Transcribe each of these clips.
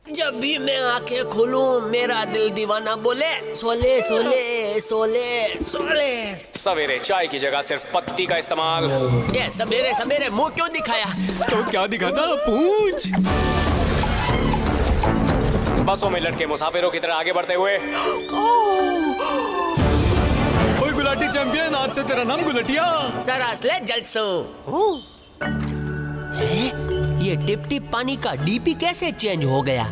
जब भी मैं आंखें खोलूं मेरा दिल दीवाना बोले सोले सोले सोले सोले। सवेरे चाय की जगह सिर्फ पत्ती का इस्तेमाल। ये सवेरे सवेरे मुंह क्यों दिखाया? तो क्या दिखाता? पूछ। बसों में लटके मुसाफिरों की तरह आगे बढ़ते हुए। ओए गुलाटी चैंपियन, आज से तेरा नाम गुलटिया। सर असले जल्द सो। ये टिप टिप पानी का डीपी कैसे चेंज हो गया?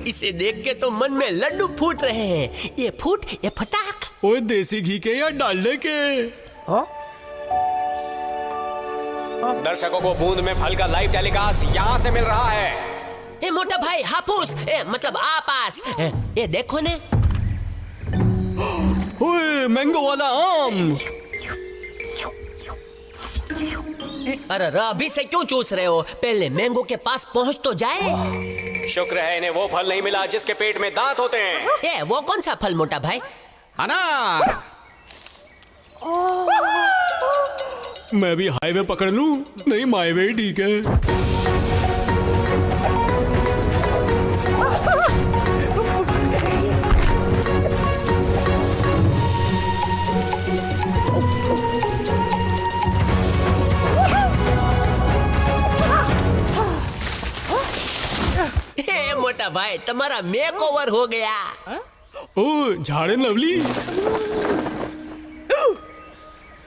इसे देख के तो मन में लड्डू फूट रहे हैं। ये फूट ये फटाक। ओए देसी घी के या डालडे के? दर्शकों को बूंद में फल का लाइव टेलीकास्ट यहाँ से मिल रहा है। ए मोटा भाई हापूस, मतलब आपास। ये देखो ने। ओए मैंगो वाला आम। अरे अभी से क्यों चूस रहे हो? पहले मैंगो के पास पहुंच तो जाए। शुक्र है इन्हें वो फल नहीं मिला जिसके पेट में दांत होते हैं। ए वो कौन सा फल मोटा भाई? अनार। मैं भी हाईवे पकड़ लूं? नहीं, माईवे ठीक है। मोटा भाई तुम्हारा मेकओवर हो गया। ओ झाड़े लवली।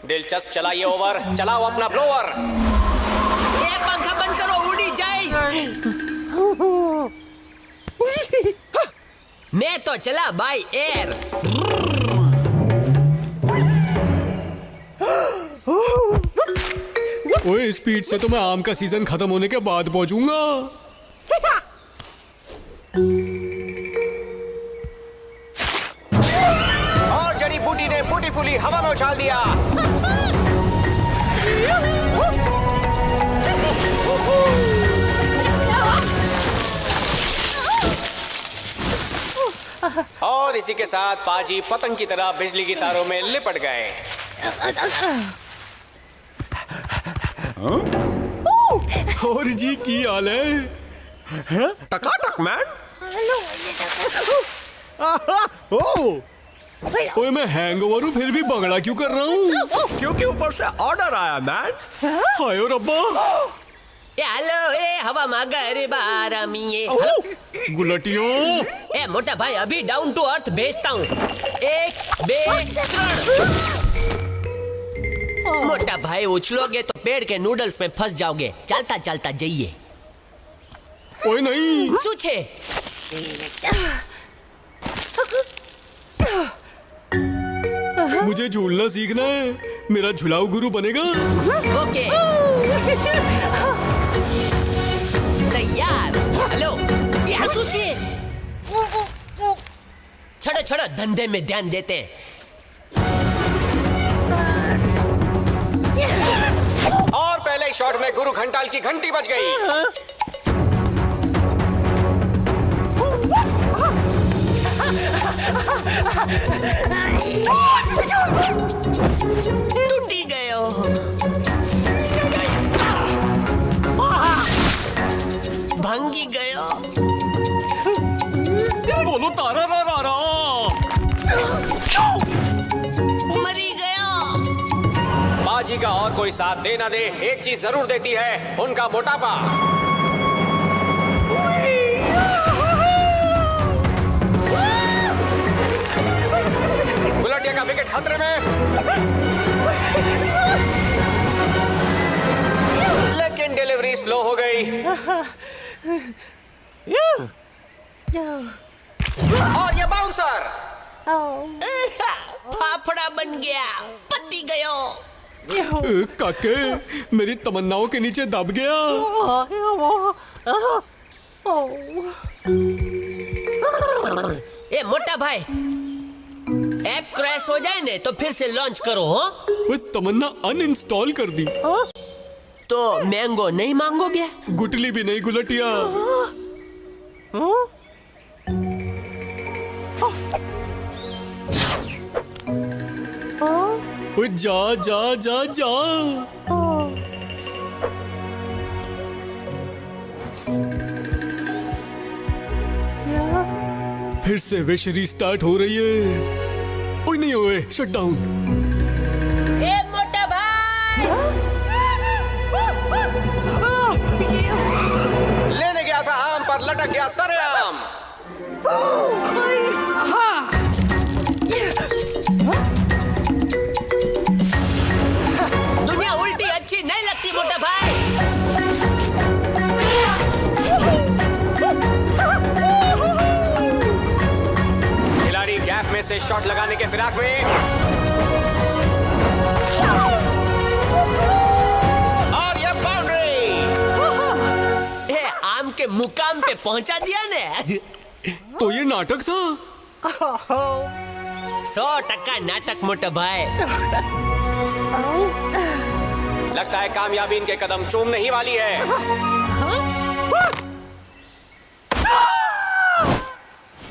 दिलचस्प चला ये ओवर। चलाओ अपना ब्लोअर। ये पंखा बंद करो, उड़ी जाए। मैं तो चला बाय एयर। ओए स्पीड से तो मैं आम का सीजन खत्म होने के बाद पहुंचूंगा। और जड़ी बूटी ने ब्यूटीफुली हवा में उछाल दिया। और इसी के साथ पाजी पतंग की तरह बिजली की तारों में लिपट गए। और जी की हाल है? टकाटक मैन। ओए मैं हैंगओवर हूँ फिर भी बगड़ा क्यों कर रहा हूँ? क्योंकि ऊपर से ऑर्डर आया मैन। हाय ओ रब्बा। हेलो ए हवा मगर बारमिए। गुलटियों। ए मोटा भाई अभी डाउन टू अर्थ भेजता हूँ। 1 2 3। मोटा भाई उछलोगे तो पेड़ के नूडल्स में फंस जाओगे। चलता चलता जाइए। ओए नहीं। सूछे। मुझे झूलना सीखना है। मेरा झुलाऊ गुरु बनेगा? ओके तैयार। हेलो क्या सूछे? छोड़ो छोड़ो, धंधे में ध्यान देते हैं। और पहले ही शॉट में गुरु घंटाल की घंटी बज गई। टूटी गयो। भंगी गयो। बोलो तारा रा रा रा। मरी गयो। बाजी का और कोई साथ दे ना दे, एक चीज जरूर देती है, उनका मोटापा। गुलटिया का विकेट खतरे में, लेकिन डिलीवरी स्लो हो गई। और ये बाउंसर फाफड़ा बन गया। पत्ती गयो। काके मेरी तमन्नाओं के नीचे दब गया। ए मोटा भाई ऐप क्रैश हो जाए ने तो फिर से लॉन्च करो। हो वो तमन्ना अनइंस्टॉल कर दी। तो मैंगो नहीं मांगोगे? गुटली भी नहीं गुलटिया। वो जा जा जा जा। फिर से विश रीस्टार्ट हो रही है। ओए नहीं हुए शट डाउन। ए मोटा भाई, लेने गया था आम पर लटक गया सरेआम। दुनिया उल्टी अच्छी नहीं लगती मोटा भाई। खिलाड़ी गैप में से शॉट लगाने के फिराक में और ये बाउंड्री। ए आम के मुकाम पे पहुंचा दिया ने। तो ये नाटक था। 100% नाटक मोटा भाई। लगता है कामयाबी इनके कदम चूमने ही वाली है।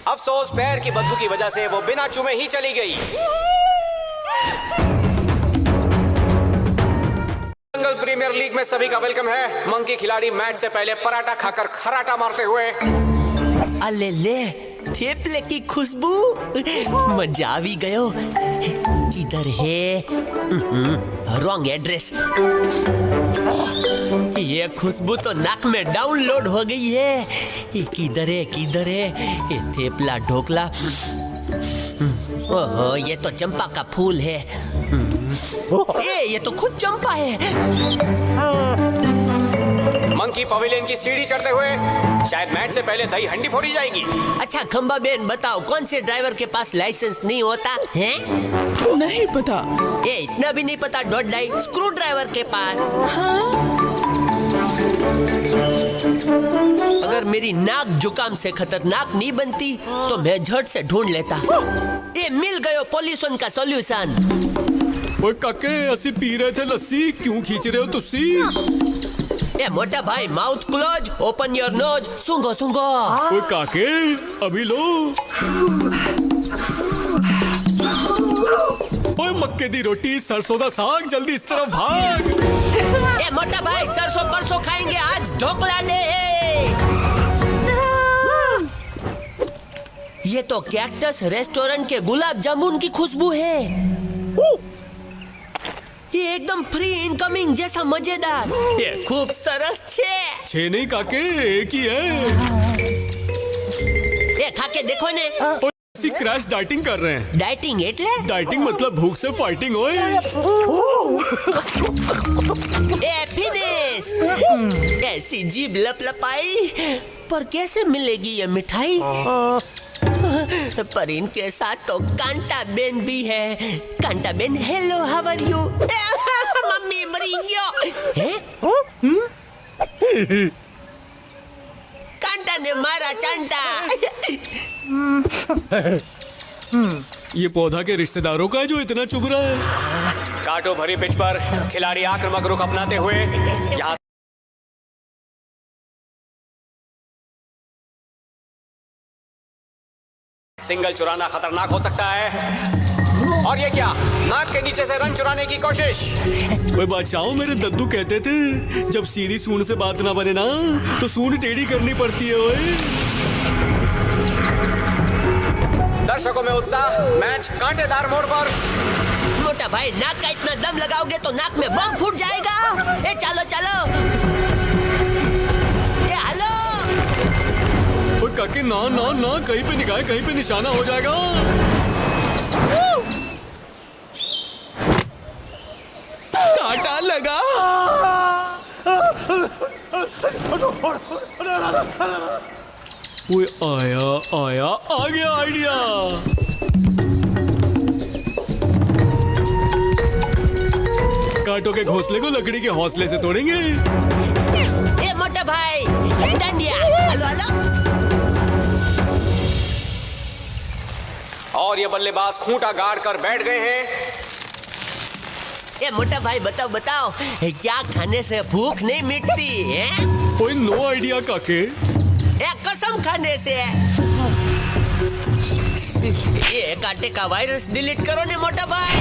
अफसोस, पैर की बदबू की वजह से वो बिना चूमे ही चली गई। जंगल प्रीमियर लीग में सभी का वेलकम है। मंकी खिलाड़ी मैच से पहले पराठा खाकर खराटा मारते हुए। अले ले, थेपले की खुशबू, मजा आवी गयो। किधर है? Wrong address. ये खुशबू तो नाक में डाउनलोड हो गई है। ये किधर है, किधर है? ये थेपला ढोकला। ओहो, ये तो चंपा का फूल है। ये तो खुद चंपा है। मंकी पवेलियन की सीढ़ी चढ़ते हुए शायद मैच से पहले दही हंडी फोड़ी जाएगी। अच्छा खंबा बहन बताओ, कौन से ड्राइवर के पास लाइसेंस नहीं होता है? नहीं पता। ये इतना भी नहीं पता डॉडाई स्क्रू ड्राइवर के पास। अगर मेरी नाक जुकाम से खतरनाक नहीं बनती तो मैं झट से ढूंढ लेता। ये मिल गयो पॉल्यूशन का सॉल्यूशन। ओए काके, असि पी रहे थे लस्सी, क्यों खींच रहे हो तुसी? ए मोटा भाई, mouth close, open your nose, सूंघो सूंघो। ओए काके, अभी लो। ओए मक्के दी रोटी, सरसों दा साग, जल्दी इस तरफ भाग। ए मोटा भाई, सरसों परसों खाएंगे, आज ढोकला डे है। ये तो कैक्टस रेस्टोरेंट के गुलाब जामुन की खुशबू है। ये एकदम फ्री इनकमिंग जैसा मजेदार। ये खूब सरस छे नहीं काके, एक ही है। ये खा के देखो ने। ओए असि क्रैश डाइटिंग कर रहे हैं। डाइटिंग एटले? डाइटिंग मतलब भूख से फाइटिंग। ओए ए फिनिश। ऐसी जीभ लपलपाई, पर कैसे मिलेगी ये मिठाई? पर इनके साथ तो कांटा बेन भी है। कांटा बेन, hello, how are you? Mummy मरी गयो। कांटा ने मारा चांटा। ये पौधा के रिश्तेदारों का है जो इतना चुभ रहा है। कांटों भरी पिच पर खिलाड़ी आक्रामक रुख अपनाते हुए यहाँ सिंगल चुराना खतरनाक हो सकता है। और ये क्या, नाक के नीचे से रन चुराने की कोशिश। ओए बादशाह, मेरे दद्दू कहते थे जब सीधी सूंड से बात ना बने ना तो सूंड टेढ़ी करनी पड़ती है। ओए दर्शकों में उत्साह, मैच कांटेदार मोड़ पर। मोटा भाई, नाक का इतना दम लगाओगे तो नाक में बम फूट जाएगा। ए चलो चलो। ए हेलो। ओए काके, ना ना ना, कहीं पे निगाह, कहीं पे निशाना हो जाएगा। कांटा लगा। ओए आया आया, आ गया आइडिया। कांटों के घोंसले को लकड़ी के हौसले से तोड़ेंगे। ए मोटा भाई, डंडिया। Hello hello. और ये बल्लेबाज खूंटा गाड़ कर बैठ गए हैं। ए मोटा भाई, बताओ बताओ, क्या खाने से भूख नहीं मिटती है? ओए नो आइडिया काके। ए कसम खाने से। ये कांटे का वायरस डिलीट करो ने मोटा भाई।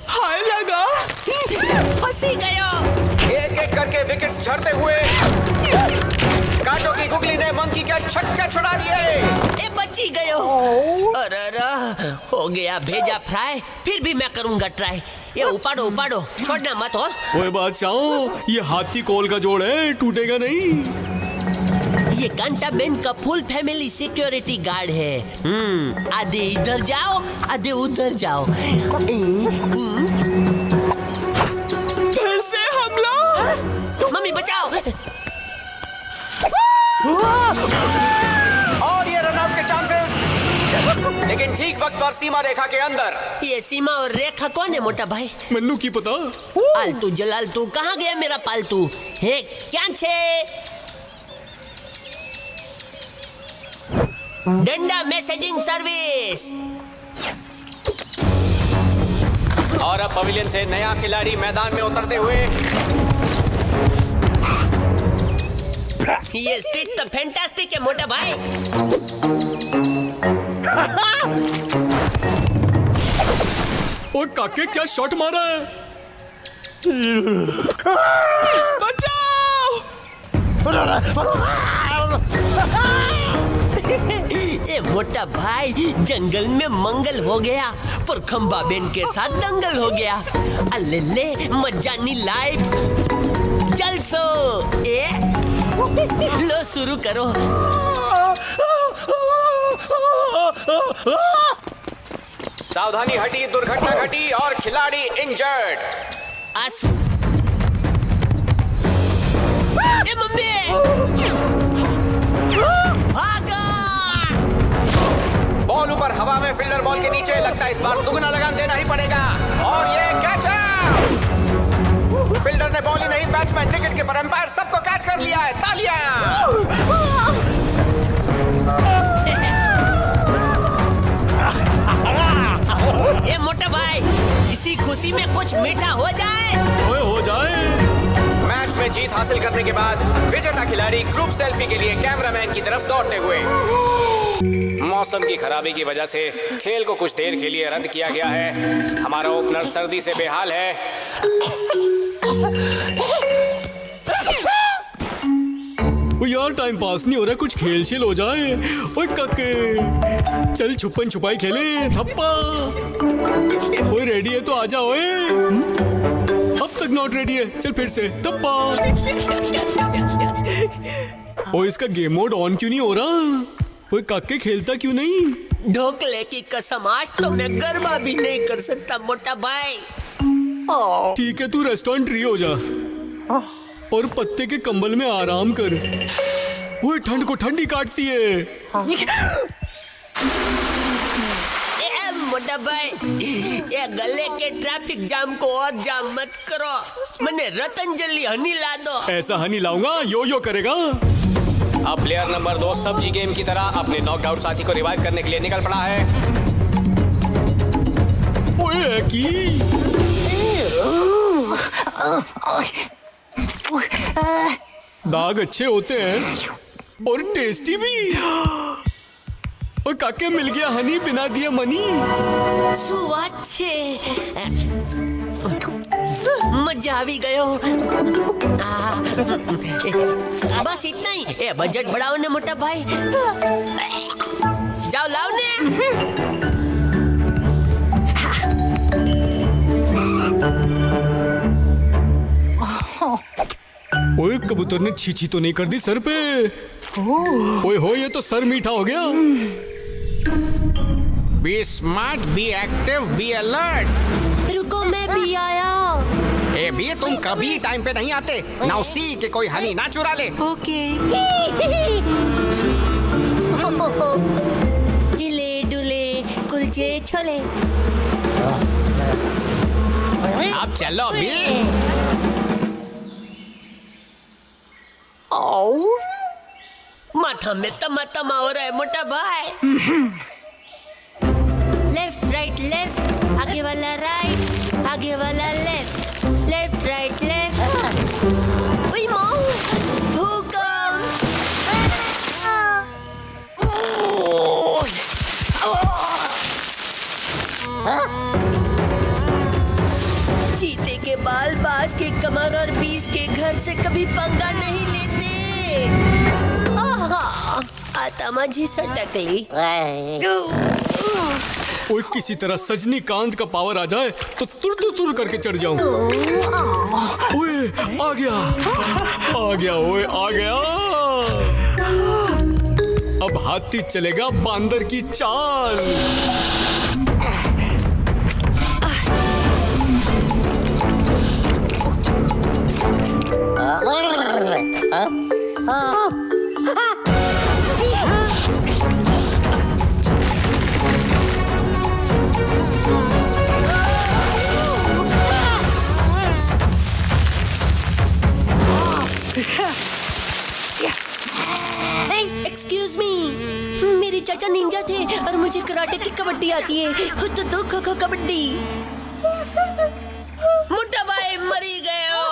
हाय लगा। फंसी गयो। एक एक करके विकेट्स झड़ते हुए कांटों की छक्के छुड़ा दिए। ए बची गयो। अरे हो गया भेजा फ्राई। फिर भी मैं करूंगा ट्राई। ये उपाड़ो उपाड़ो, छोड़ना मत हो। ओए बादशाह, ये हाथी कॉल का जोड़ है, टूटेगा नहीं। ये कांटा बैंड का फुल फैमिली सिक्योरिटी गार्ड है। आधे इधर जाओ, आधे उधर जाओ। फिर से हमला। मम्मी बचाओ। और ये रन आउट के चांसेस, लेकिन ठीक वक्त पर सीमा रेखा के अंदर। ये सीमा और रेखा कौन है मोटा भाई? मन्नू की पता। आलतू जलालतू कहाँ गया मेरा पालतू? है क्या छे? डंडा मैसेजिंग सर्विस। और अब पवेलियन से नया खिलाड़ी मैदान में उतरते हुए। ये स्टिक तो फैंटास्टिक है मोटा भाई। ओए काके, क्या शॉट मारा है? बचाओ। ये मोटा भाई, जंगल में मंगल हो गया, पर खंबा बेन के साथ दंगल हो गया। अल्ले ले मजानी लाइफ। चल सो ए लो शुरू करो। सावधानी हटी, दुर्घटना घटी और खिलाड़ी इंजर्ड। आंसू। ए मम्मी भागो। बॉल ऊपर हवा में, फील्डर बॉल के नीचे। लगता है इस बार दुगना लगान देना ही पड़ेगा। और ये कैच आउट। फील्डर ने बॉल ही नहीं, बैट्समैन, विकेट कीपर, एम्पायर सबको कैच कर लिया है। तालियां। ए मोटा भाई, इसी खुशी में कुछ मीठा हो जाए। ओए हो जाए। मैच में जीत हासिल करने के बाद विजेता खिलाड़ी ग्रुप सेल्फी के लिए कैमरामैन की तरफ दौड़ते हुए। मौसम की खराबी की वजह से खेल को कुछ देर के लिए रद्द किया गया है। हमारा ओपनर सर्दी से बेहाल है। ओ यार, टाइम पास नहीं हो रहा, कुछ खेल शेल हो जाए। ओए काके, चल छुपन छुपाई खेले। थप्पा। ओए रेडी है तो आजा। ओए अब तक नॉट रेडी है, चल फिर से थप्पा। ओए इसका गेम मोड ऑन क्यों नहीं हो रहा? ओए काके, खेलता क्यों नहीं? ढोकले की कसम, आज तो मैं गरबा भी नहीं कर सकता मोटा भाई। ठीक है, तू रेस्टोरेंट ट्री हो जा और पत्ते के कंबल में आराम कर। ओए ठंड को ठंडी काटती है। ए मोटा भाई, ये गले के ट्रैफिक जाम को और जाम मत करो। मैंने रतंजलि हनी ला दो। ऐसा हनी लाऊंगा, यो यो करेगा। अब प्लेयर नंबर 2 सब्जी गेम की तरह अपने नॉकआउट साथी को रिवाइव करने के लिए निकल पड़ा है। ओए की दाग अच्छे होते हैं और टेस्टी भी। और काके, मिल गया हनी बिना दिए मनी। सुवाच्छे मजा आ भी गयो। बस इतना ही। ए बजट बढ़ाओ ने मोटा भाई। जाओ लाओ ने। ओए कबूतर ने छीछी तो नहीं कर दी सर पे? ओए हो, ये तो सर मीठा हो गया। Be smart, be active, be alert. रुको, मैं भी आया। ए बी, तुम कभी टाइम पे नहीं आते। नाउ सी कि कोई हनी ना चुरा ले। ओके। हिले डुले कुलचे छोले। अब चलो बी। माथा में तमा तमा हो रहा है मोटा भाई। लेफ्ट राइट लेफ्ट, आगे वाला राइट, आगे वाला लेफ्ट, लेफ्ट राइट लेफ्ट। उई माँ, हुकम। चीते के बाल, बाज के कमर और बीस के घर से कभी पंगा नहीं लेते। आता माझी सटकली। ओए किसी तरह सजनीकांत का पावर आ जाए तो तुर करके चढ़ जाऊं। ओए आ गया ओए आ गया। अब हाथी चलेगा बांदर की चाल। एक्सक्यूज मी, मेरे चाचा निंजा थे और मुझे कराटे की कबड्डी आती है। खुद तो खो खो कबड्डी। मोटा भाई मरी गए हो।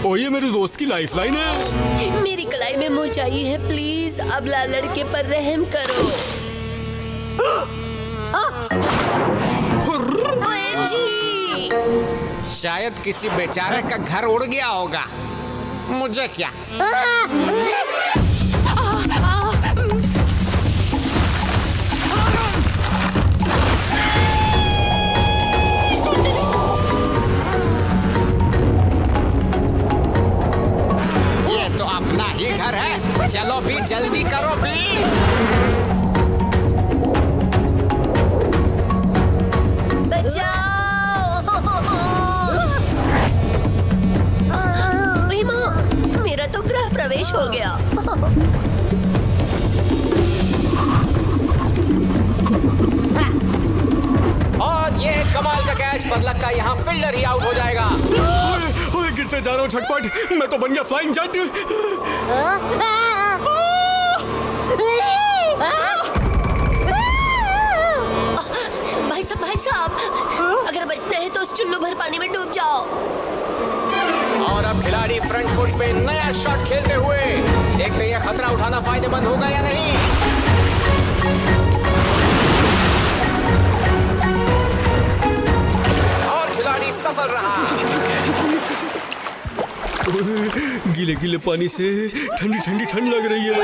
ओ ये मेरे दोस्त की लाइफलाइन है। मेरी कलाई में मोच आई है, प्लीज अबला लड़के पर रहम करो। जी शायद किसी बेचारे का घर उड़ गया होगा, मुझे क्या। ये तो अपना ही घर है, चलो भी जल्दी करो भी। मेरा तो गृह प्रवेश हो गया। और ये कमाल का कैच, पर लगता है यहाँ फील्डर ही आउट हो जाएगा। ओए गिरते जा रहा हूँ झटपट, मैं तो बन गया फ्लाइंग जेट। भाई साहब, अगर बचना है तो उस चुल्लू भर पानी में डूब जाओ। और अब खिलाड़ी फ्रंट फुट पे नया शॉट खेलते हुए, देखते हैं खतरा उठाना फायदेमंद होगा या नहीं। और खिलाड़ी सफल रहा। गीले गीले पानी से ठंडी ठंड लग रही है।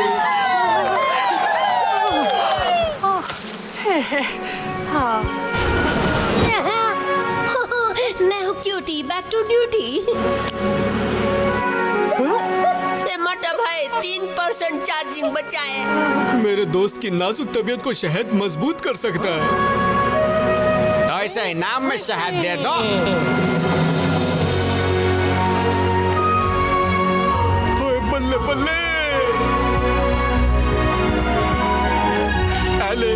मैं हूँ क्यूटी, बैक टू ड्यूटी। मोटा भाई 3% चार्जिंग बचा है। मेरे दोस्त की नाजुक तबीयत को शहद मजबूत कर सकता है। तो इसे इनाम में शहद दे दो। ओए बल्ले बल्ले। अले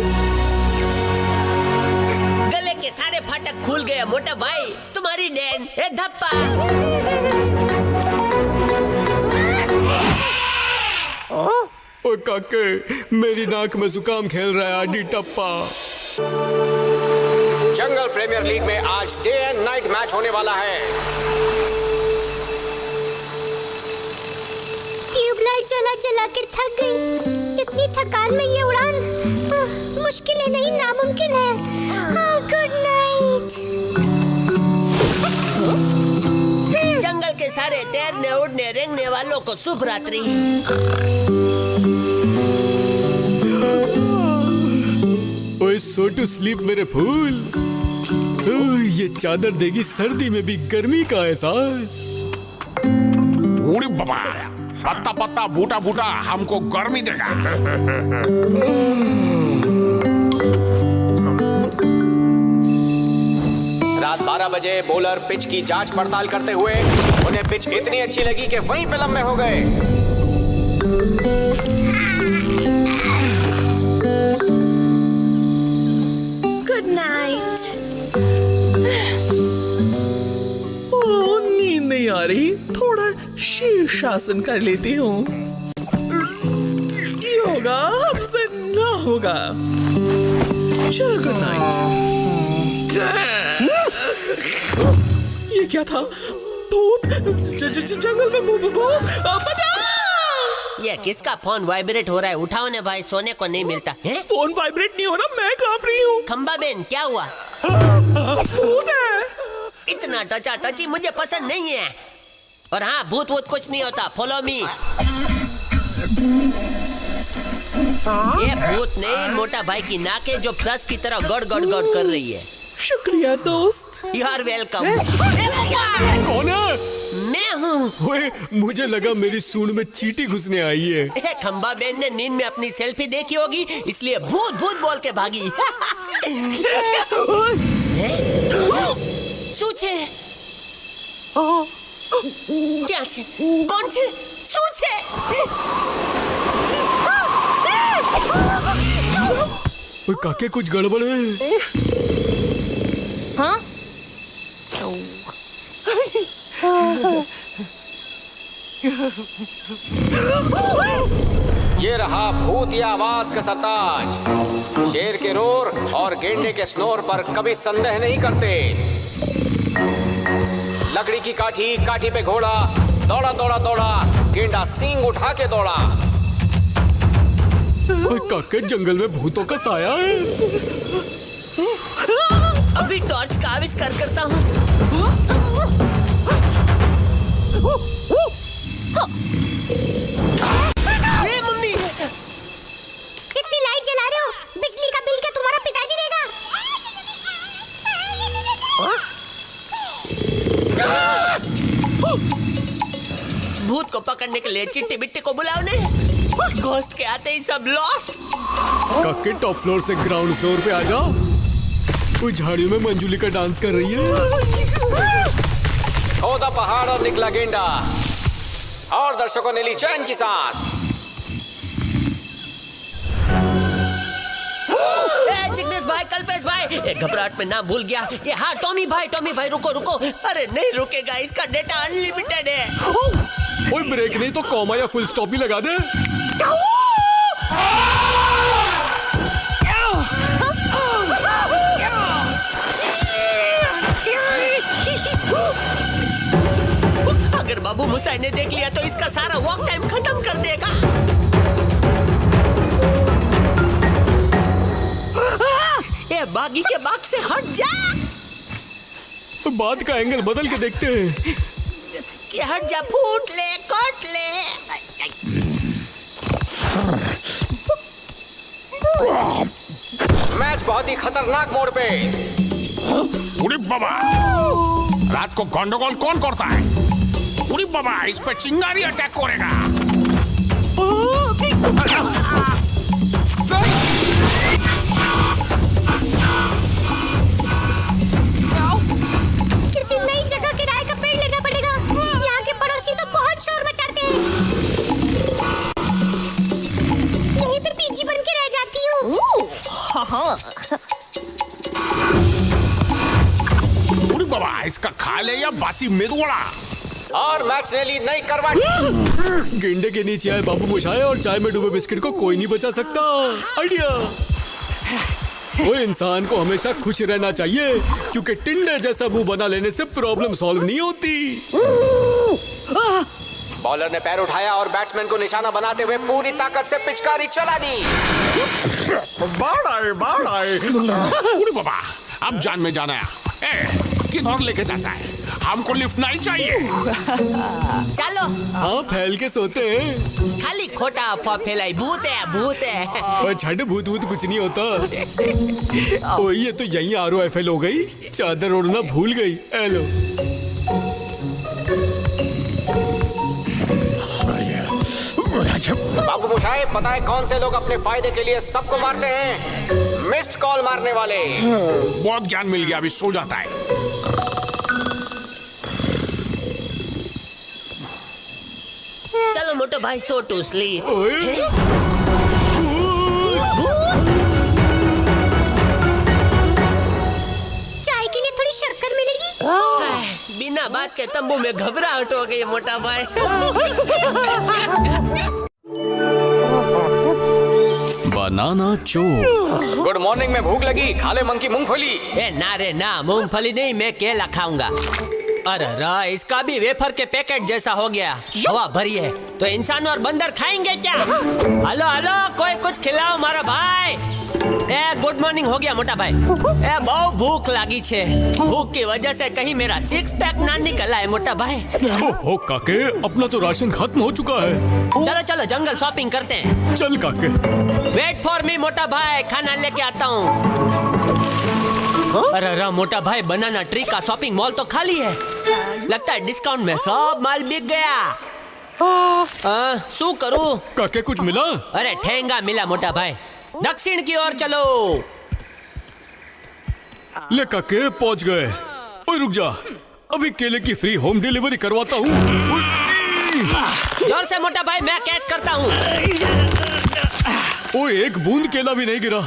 गले के सारे फाटक खुल गए मोटा भाई, तुम्हारी देन। ए धप्पा। ओ काके, मेरी नाक में जुकाम खेल रहा है आडी टप्पा। जंगल प्रीमियर लीग में आज डे एंड नाइट मैच होने वाला है। ट्यूबलाइट चला के थक गई। इतनी थकान में ये उड़ान मुश्किल है, नहीं नामुमकिन है। Good night. जंगल के सारे तैरने उड़ने रेंगने वालों को शुभ रात्रि। ओए सो टू स्लीप मेरे फूल। ये चादर देगी सर्दी में भी गर्मी का एहसास। उड़ी बाबा, पत्ता पत्ता बूटा बूटा हमको गर्मी देगा। रात 12 बजे बॉलर पिच की जांच पड़ताल करते हुए उन्हें पिच इतनी अच्छी लगी कि वहीं पे लम्बे हो गए। Good night. ओ नींद नहीं आ रही, थोड़ा शीर्षासन कर लेती हूँ। योगा हमसे ना होगा। चलो गुड नाइट। ये क्या था? भूत जंगल में भूत। ये किसका फोन वाइब्रेट हो रहा है? उठाओ ने भाई, सोने को नहीं मिलता है। फोन वाइब्रेट नहीं हो रहा, मैं कांप रही हूँ। खंबा बेन क्या हुआ? भूत है। इतना टचा टची मुझे पसंद नहीं है। और हाँ, भूत वूत कुछ नहीं होता। Follow me. ये भूत नहीं, मोटा भाई की नाक है जो फ्लश की तरह गड़ गड़ गड़ कर रही है। शुक्रिया दोस्त। You are welcome. कौन है? मैं हूँ। ओए, मुझे लगा मेरी सूंड में चींटी घुसने आई है। खंबा बेन ने नींद में अपनी सेल्फी देखी होगी, इसलिए भूत भूत बोल के भागी। सूचे क्या छे? कौन छे? सूचे। ओए काके, कुछ गड़बड़ है। हाँ? ये रहा भूत या आवाज का सरताज। शेर के रोर और गेंडे के स्नोर पर कभी संदेह नहीं करते। लकड़ी की काठी, काठी पे घोड़ा, दौड़ा दौड़ा दौड़ा, गेंडा सींग उठा के दौड़ा। ओए काके, जंगल में भूतों का साया है। अभी टॉर्च का आविष्कार करता हूँ। ये मम्मी, इतनी लाइट जला रहे हो, बिजली का बिल क्या तुम्हारा पिताजी देगा? भूत को पकड़ने के लिए चिट्टी बिट्टी को बुलाओ ने। घोस्ट के आते ही सब लॉस्ट। काके, टॉप फ्लोर से ग्राउंड फ्लोर पे आ जाओ। वो झाड़ियों में मंजूली का डांस कर रही है। खोदा पहाड़ और निकला गेंडा, और दर्शकों ने ली चैन की सांस। जिग्नेश भाई, कल्पेश भाई, एक घबराहट में नाम भूल गया। ये हाँ, टॉमी भाई रुको रुको। अरे नहीं रुकेगा, इसका डेटा अनलिमिटेड है। ओए ब्रेक नहीं तो कॉमा या फुल स्टॉप भी लगा दे। अगर बाबू मुसाई ने देख लिया तो इसका सारा वॉक टाइम खत्म कर देगा। ये बागी के बाग से हट जा। बात का एंगल बदल के देखते हैं। ये हट जा, फूट ले, काट ले। मैच बहुत ही खतरनाक मोड़ पे। उड़ी बाबा, रात को गंडगोल कौन करता है? उड़ी बाबा, इस पे चिंगारी अटैक करेगा। किसी नई जगह किराए का पेड़ लेना पड़ेगा। यहाँ के पड़ोसी तो बहुत शोर मचाते हैं। यहीं पे पीजी बन के रह जाती हूँ। उड़ी बाबा, इसका खा ले या बासी मेदुवड़ा। और मैच ने ली नई करवट। गेंडे के नीचे आए बाबू मोशाय और चाय में डूबे बिस्किट को कोई नहीं बचा सकता। आइडिया। वो इंसान को हमेशा खुश रहना चाहिए, क्योंकि टिंडे जैसा मुंह बना लेने से प्रॉब्लम सॉल्व नहीं होती। बॉलर ने पैर उठाया और बैट्समैन को निशाना बनाते हुए पूरी ताकत से पिचकारी चला दी। बाढ़ आए। उड़ी बाबा, अब जान में जाना है। किधर लेके जाता है? हमको लिफ्ट नहीं चाहिए। चलो। हाँ, फैल के सोते हैं। खाली खोटा अफवाह फैलाई, भूत है। और छठ भूत कुछ नहीं होता। ओ, ये तो यही ROFL हो गई। चादर ओढ़ना भूल गई। हेलो। बाबू मोशाय, पता है कौन से लोग अपने फायदे के लिए सबको मारते हैं? मिस्ड कॉल मारने वाले। बहुत ज्ञान मिल गया, अभी सो जाता है। चलो मोटो भाई, सो टू स्लीप। ओए। चाय के लिए थोड़ी शक्कर मिलेगी? बिना बात के तंबू में घबराहट हो गई मोटा भाई। बनाना चोर। गुड मॉर्निंग में भूख लगी, खा ले मंकी मूंगफली। ए ना रे ना, मूंगफली नहीं, मैं केला खाऊंगा। अरे रा, इसका भी वेफर के पैकेट जैसा हो गया। हवा भरी है तो इंसान और बंदर खाएंगे क्या? हेलो, कोई कुछ खिलाओ मारा भाई। गुड मॉर्निंग हो गया मोटा भाई। बहुत भूख लगी छे। भूख की वजह से कहीं मेरा सिक्स पैक ना निकला है मोटा भाई। ओहो काके, अपना तो राशन खत्म हो चुका है। चलो चलो जंगल शॉपिंग करते हैं। चल काके। वेट फॉर मी मोटा भाई, खाना लेके आता हूँ। अरे मोटा भाई, बनाना ट्री का शॉपिंग मॉल तो खाली है। लगता है डिस्काउंट में सब माल बिक गया। शू करूं? काके कुछ मिला? अरे ठेंगा मिला मोटा भाई। दक्षिण की ओर चलो। ले काके पहुंच गए। ओए रुक जा, अभी केले की फ्री होम डिलीवरी करवाता हूँ। जोर से मोटा भाई, मैं कैच करता हूँ। ओए एक बूंद केला भी नहीं गिरा।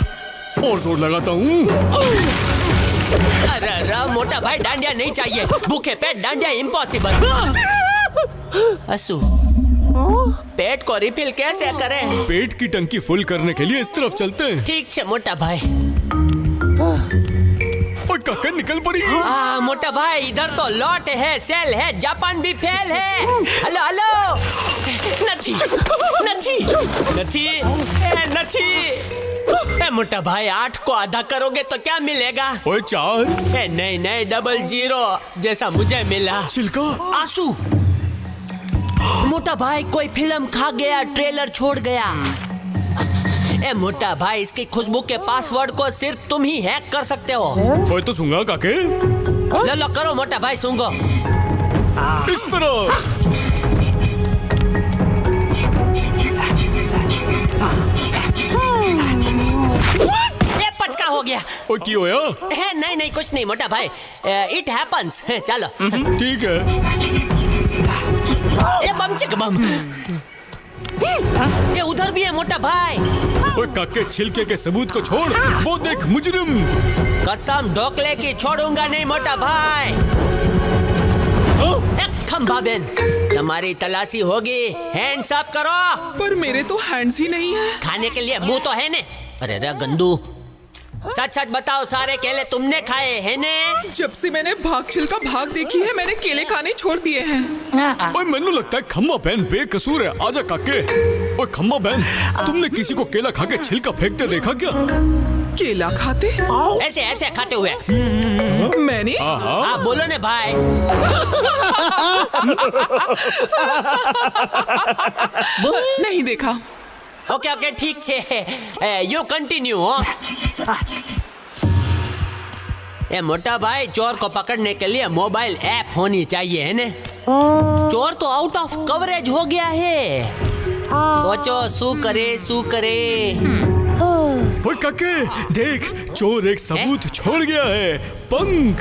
और जोर लगाता हूँ। अरे मोटा भाई, डांडिया नहीं चाहिए। भूखे पेट डांडिया इम्पॉसिबल। असू, पेट को रिफिल कैसे करें? पेट की टंकी फुल करने के लिए इस तरफ चलते हैं। ठीक है मोटा भाई। ओए काके निकल पड़ी। मोटा भाई, इधर तो लॉट है, सेल है, जापान भी फेल है। हेलो हेलो, नथी नथी नथी नथी। मोटा भाई, 8 को आधा करोगे तो क्या मिलेगा? ओए 4। नहीं नहीं, 00 जैसा मुझे मिला। छिलका। आंसू। मोटा भाई, कोई फिल्म खा गया, ट्रेलर छोड़ गया। मोटा भाई, इसकी खुशबू के पासवर्ड को सिर्फ तुम ही हैक कर सकते हो। ओए तो सूंघा काके। लो करो मोटा भाई, सूंघो। इस तरह। ये पचका हो गया। ओए की होया? नहीं नहीं, कुछ नहीं मोटा भाई। It happens. चलो। ठीक है। ये बम चिक बम। ये उधर भी है मोटा भाई। ओए काके, छिलके के सबूत को छोड़। वो देख मुजरिम। कसम ढोकले की छोड़ूंगा नहीं मोटा भाई। खंबा बेन, तुम्हारी तलाशी होगी। हैंड्स अप करो। पर मेरे तो हैंड्स ही नहीं है। खाने के लिए मुंह तो है ने। अरे रे गंदू, सच सच बताओ, सारे केले तुमने खाए हैं ने? जब से मैंने भाग छिलका भाग देखी है, मैंने केले खाने छोड़ दिए हैं। ओए मैंने लगता है खम्बा बहन बेकसूर है। आजा काके। ओए खम्बा बहन, तुमने किसी को केला खा के छिलका फेंकते देखा क्या? केला खाते? ऐसे ऐसे खाते हुए। मैंने? हाँ बोलो ने भाई। नहीं देखा। ओके ओके, ठीक है। You continue. मोटा भाई, चोर को पकड़ने के लिए मोबाइल ऐप होनी चाहिए है ने? चोर तो आउट ऑफ कवरेज हो गया है। सोचो, सू करे। ओए काके देख, चोर एक सबूत छोड़ गया है। पंख।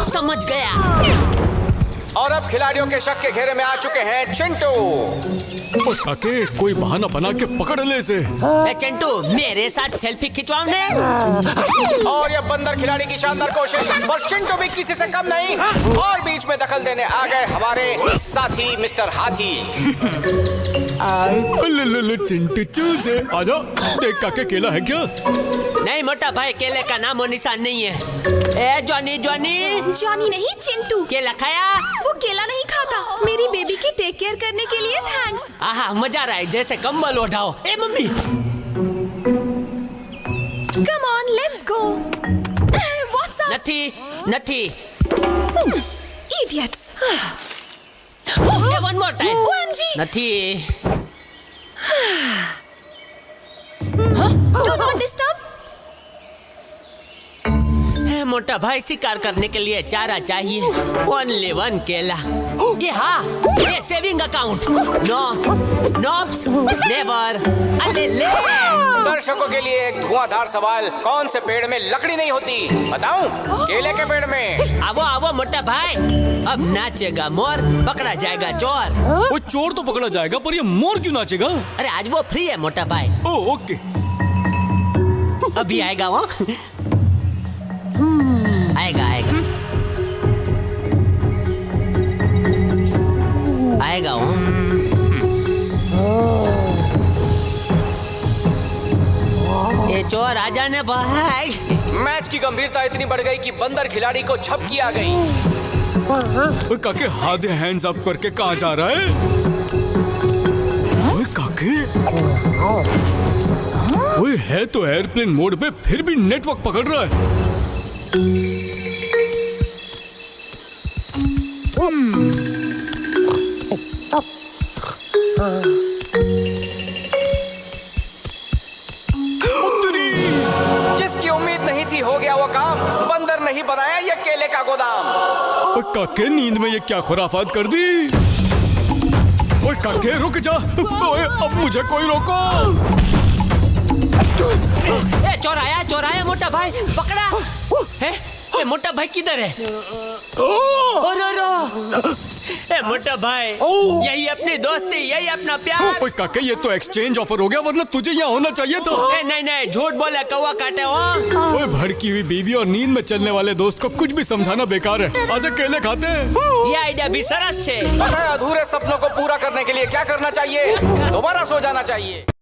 समझ गया। और अब खिलाड़ियों के शक के घेरे में आ चुके हैं चिंटू। ओए काके, कोई बहाना बना के पकड़ ले इसे। चिंटू, मेरे साथ सेल्फी खिंचवाओ ने। और ये बंदर खिलाड़ी की शानदार कोशिश, और चिंटू भी किसी से कम नहीं। और बीच में दखल देने आ गए हमारे साथी मिस्टर हाथी। ले चिंटू चूजे, आजा। देख काके, केला है क्या? नहीं मोटा भाई, केले का नामो निशान नहीं है। जॉनी जॉनी नहीं, चिंटू। केला खाया? वो केला नहीं खाता। मेरी बेबी की टेक केयर करने के लिए थैंक्स। आहा, मजा आ रहा है, जैसे कंबल ओढ़ाओ। Mummy, come on, let's go. What's up? नथी। Idiots. One more time. OMG। नथी। Do not disturb. मोटा भाई, शिकार करने के लिए चारा चाहिए। ओनली 1 केला। ये सेविंग अकाउंट। नॉप्स नेवर। दर्शकों के लिए एक धुआंधार सवाल, कौन से पेड़ में लकड़ी नहीं होती? बताऊं? केले के पेड़ में। आवो मोटा भाई। अब नाचेगा मोर, पकड़ा जाएगा चोर। वो चोर तो पकड़ा जाएगा, पर ये मोर क्यों नाचेगा? अरे आज वो फ्री है मोटा भाई। ओके। अभी आएगा वो। आएगा वो। ये चोर आ जाने भाई। मैच की गंभीरता इतनी बढ़ गई कि बंदर खिलाड़ी को झपकी आ गई। ओए काके, आधे हैंड्स अप करके कहाँ जा रहा है? ओए काके, ओए है तो एयरप्लेन मोड पे, फिर भी नेटवर्क पकड़ रहा है। जिसकी उम्मीद नहीं थी हो गया वो काम। बंदर नहीं बनाया ये केले का गोदाम। ओए काके, नींद में ये क्या खुराफात कर दी? ओए काके रुक जा। ओए अब मुझे कोई रोको। ए चौराया चौराया, मोटा भाई पकड़ा है। ए मोटा भाई किधर है? ओ रो ए मोटा भाई, यही अपनी दोस्ती, यही अपना प्यार। ओए काके, ये तो एक्सचेंज ऑफर हो गया, वरना तुझे यहाँ होना चाहिए था। ए नहीं नहीं, झूठ बोले कौवा काटे हो। ओए भड़की हुई बीवी और नींद में चलने वाले दोस्त को कुछ भी समझाना बेकार है। आजा केले खाते हैं। ये आइडिया भी सरस है। पता है अधूरे सपनों को पूरा करने के लिए क्या करना चाहिए? दोबारा सो जाना चाहिए।